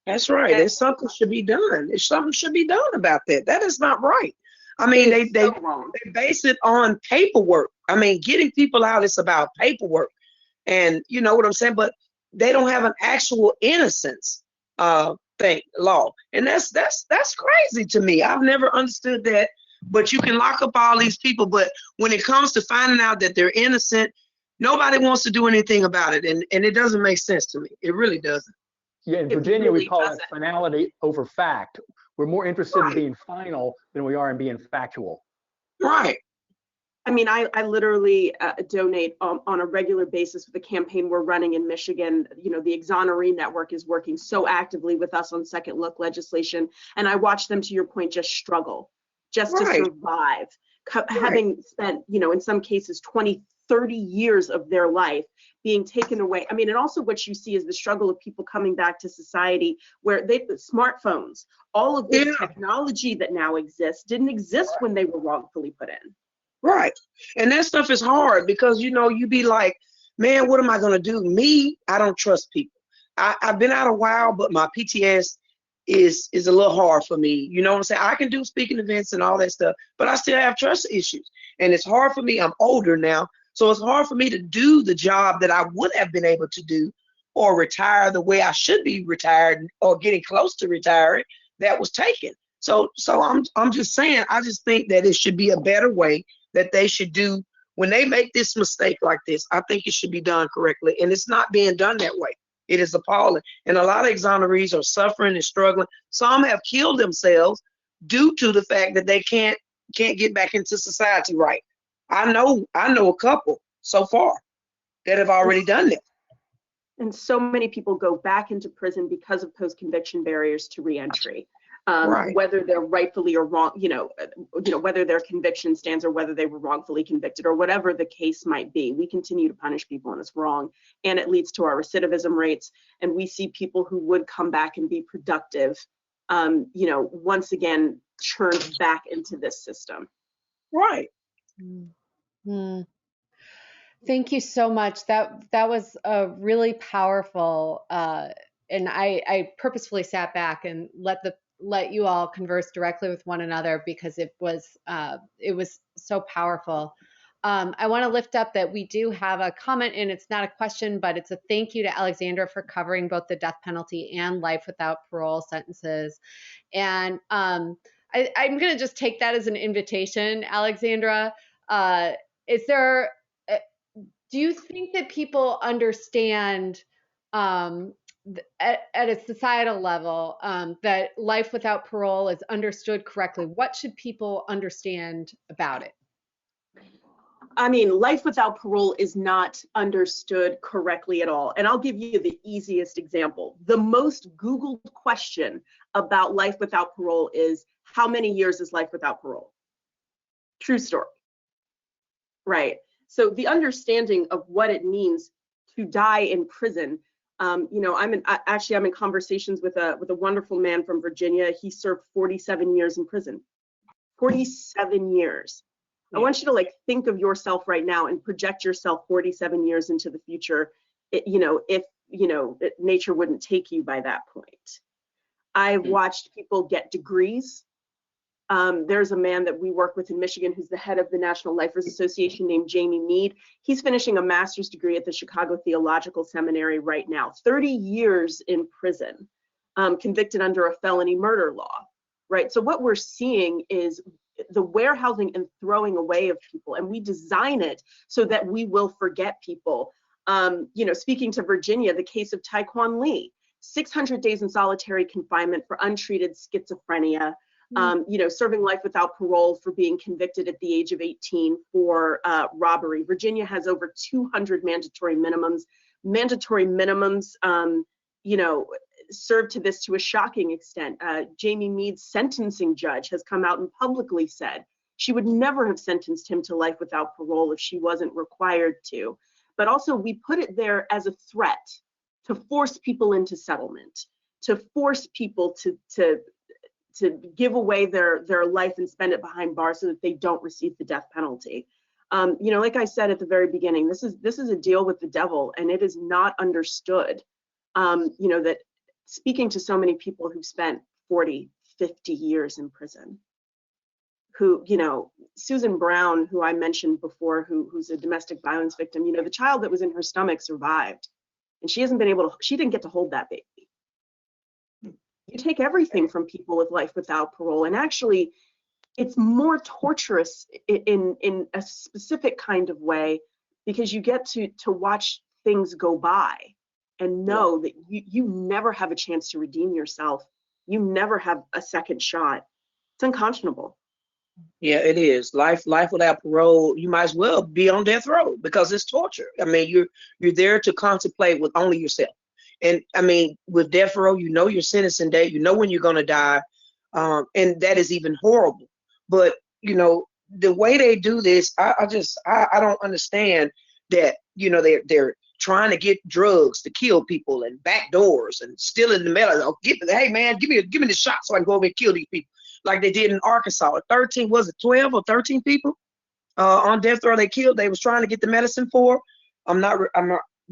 That's right. And something should be done. Something should be done about that. That is not right. I mean, they base it on paperwork. I mean, getting people out is about paperwork, and you know what I'm saying. But they don't have an actual innocence law, and that's crazy to me. I've never understood that. But you can lock up all these people, but when it comes to finding out that they're innocent, nobody wants to do anything about it, and it doesn't make sense to me. It really doesn't. Yeah, in Virginia, we call it finality over fact. We're more interested in being final than we are in being factual. Right. I mean, I literally donate on a regular basis with the campaign we're running in Michigan. You know, the Exoneree Network is working so actively with us on second look legislation. And I watch them, to your point, just struggle, just to survive, having spent, you know, in some cases, 20, 30 years of their life being taken away. I mean, and also what you see is the struggle of people coming back to society where smartphones, all of this technology that now exists didn't exist when they were wrongfully put in. Right. And that stuff is hard because, you know, you be like, man, what am I going to do? Me, I don't trust people. I've been out a while, but my PTS is a little hard for me. You know what I'm saying? I can do speaking events and all that stuff, but I still have trust issues. And it's hard for me. I'm older now. So it's hard for me to do the job that I would have been able to do or retire the way I should be retired or getting close to retiring that was taken. So I'm just saying, I just think that it should be a better way that they should do when they make this mistake like this. I think it should be done correctly. And it's not being done that way. It is appalling. And a lot of exonerees are suffering and struggling. Some have killed themselves due to the fact that they can't get back into society right. I know a couple so far that have already done that. And so many people go back into prison because of post-conviction barriers to reentry, whether they're rightfully or wrong, whether their conviction stands or whether they were wrongfully convicted or whatever the case might be. We continue to punish people and it's wrong, and it leads to our recidivism rates. And we see people who would come back and be productive, once again churned back into this system. Right. Mm-hmm. Thank you so much. That was a really powerful, and I purposefully sat back and let you all converse directly with one another because it was so powerful. I want to lift up that we do have a comment, and it's not a question, but it's a thank you to Alexandra for covering both the death penalty and life without parole sentences. And I'm going to just take that as an invitation, Alexandra. Do you think that people understand at a societal level that life without parole is understood correctly? What should people understand about it? I mean, life without parole is not understood correctly at all. And I'll give you the easiest example. The most Googled question about life without parole is, how many years is life without parole? True story, right? So the understanding of what it means to die in prison, I'm in conversations with a wonderful man from Virginia. He served 47 years in prison. 47 years. I want you to think of yourself right now and project yourself 47 years into the future. If nature wouldn't take you by that point. I've watched people get degrees. There's a man that we work with in Michigan who's the head of the National Lifers Association named Jamie Mead. He's finishing a master's degree at the Chicago Theological Seminary right now. 30 years in prison, convicted under a felony murder law, right? So what we're seeing is the warehousing and throwing away of people, and we design it so that we will forget people. Speaking to Virginia, the case of Taekwon Lee, 600 days in solitary confinement for untreated schizophrenia. Serving life without parole for being convicted at the age of 18 for robbery. Virginia has over 200 mandatory minimums. Mandatory minimums, served to this to a shocking extent. Jamie Mead's sentencing judge has come out and publicly said she would never have sentenced him to life without parole if she wasn't required to. but also we put it there as a threat to force people into settlement, to force people to give away their life and spend it behind bars so that they don't receive the death penalty. You know, like I said at the very beginning, this is a deal with the devil, and it is not understood. You know, that speaking to so many people who spent 40, 50 years in prison, who, you know, Susan Brown, who I mentioned before, who's a domestic violence victim, you know, the child that was in her stomach survived, and she didn't get to hold that baby. You take everything from people with life without parole, and actually it's more torturous in a specific kind of way, because you get to watch things go by and know that you never have a chance to redeem yourself. You never have a second shot. It's unconscionable. Yeah, it is. Life without parole, you might as well be on death row because it's torture. I mean, you're there to contemplate with only yourself. And I mean, with death row, you know your sentencing date, you know when you're gonna die, and that is even horrible. But you know, the way they do this, I don't understand that. You know, they're trying to get drugs to kill people and back doors and stealing the medicine. Oh, hey man, give me the shot so I can go over and kill these people, like they did in Arkansas. 12 or 13 people on death row they killed. They was trying to get the medicine for. I'm not.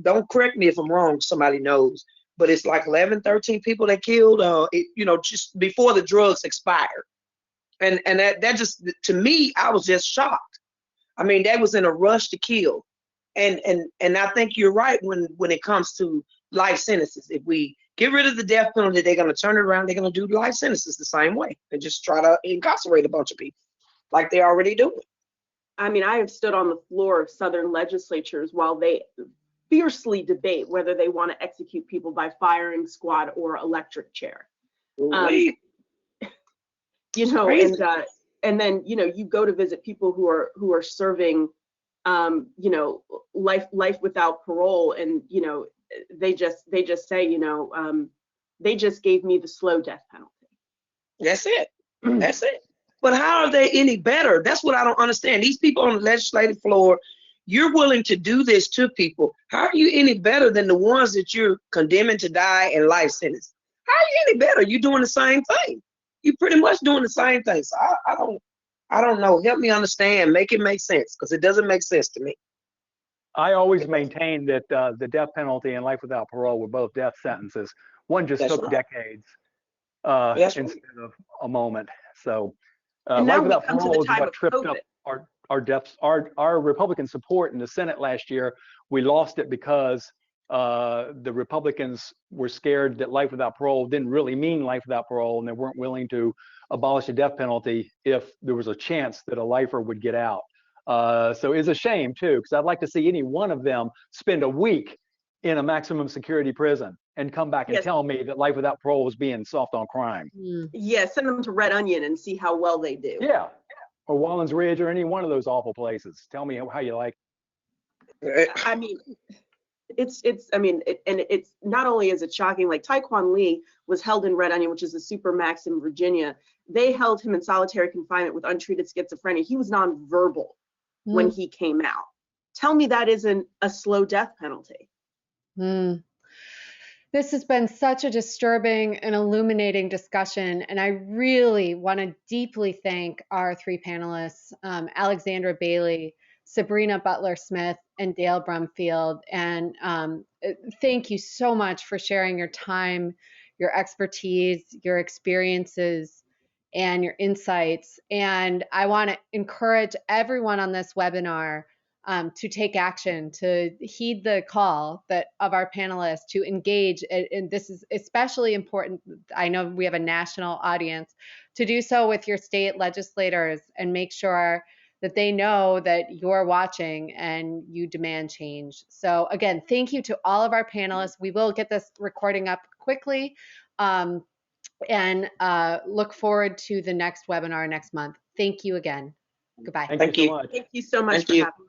Don't correct me if I'm wrong. Somebody knows, but it's like 11, 13 people they killed. You know, just before the drugs expired, and that just, to me, I was just shocked. I mean, they was in a rush to kill, and I think you're right when it comes to life sentences. If we get rid of the death penalty, they're gonna turn it around. They're gonna do life sentences the same way and just try to incarcerate a bunch of people like they already doing. I mean, I have stood on the floor of Southern legislatures while they fiercely debate whether they want to execute people by firing squad or electric chair. You know, and then, you know, you go to visit people who are serving, you know, life without parole, and you know, they just say, you know, they just gave me the slow death penalty. That's it. That's it. But how are they any better? That's what I don't understand. These people on the legislative floor, you're willing to do this to people. How are you any better than the ones that you're condemning to die in life sentence? How are you any better? You're doing the same thing. You're pretty much doing the same thing. So I don't know. Help me understand. Make it make sense, because it doesn't make sense to me. I always maintain that the death penalty and life without parole were both death sentences. One just took decades instead of a moment. So life without parole is what tripped up our Republican support in the Senate last year. We lost it because the Republicans were scared that life without parole didn't really mean life without parole, and they weren't willing to abolish the death penalty if there was a chance that a lifer would get out. So it's a shame too, because I'd like to see any one of them spend a week in a maximum security prison and come back and tell me that life without parole was being soft on crime. Yeah, send them to Red Onion and see how well they do. Yeah, or Wallens Ridge, or any one of those awful places. Tell me how you like it. I mean, it's not only is it shocking, like Taekwon Lee was held in Red Onion, which is a super max in Virginia. They held him in solitary confinement with untreated schizophrenia. He was nonverbal when he came out. Tell me that isn't a slow death penalty. This has been such a disturbing and illuminating discussion, and I really want to deeply thank our three panelists, Alexandra Bailey, Sabrina Butler-Smith, and Dale Brumfield. And thank you so much for sharing your time, your expertise, your experiences, and your insights. And I want to encourage everyone on this webinar to take action, to heed the call of our panelists to engage. And this is especially important. I know we have a national audience, to do so with your state legislators and make sure that they know that you're watching and you demand change. So again, thank you to all of our panelists. We will get this recording up quickly, and look forward to the next webinar next month. Thank you again. Goodbye. Thank you so much. Thank you so much for having me.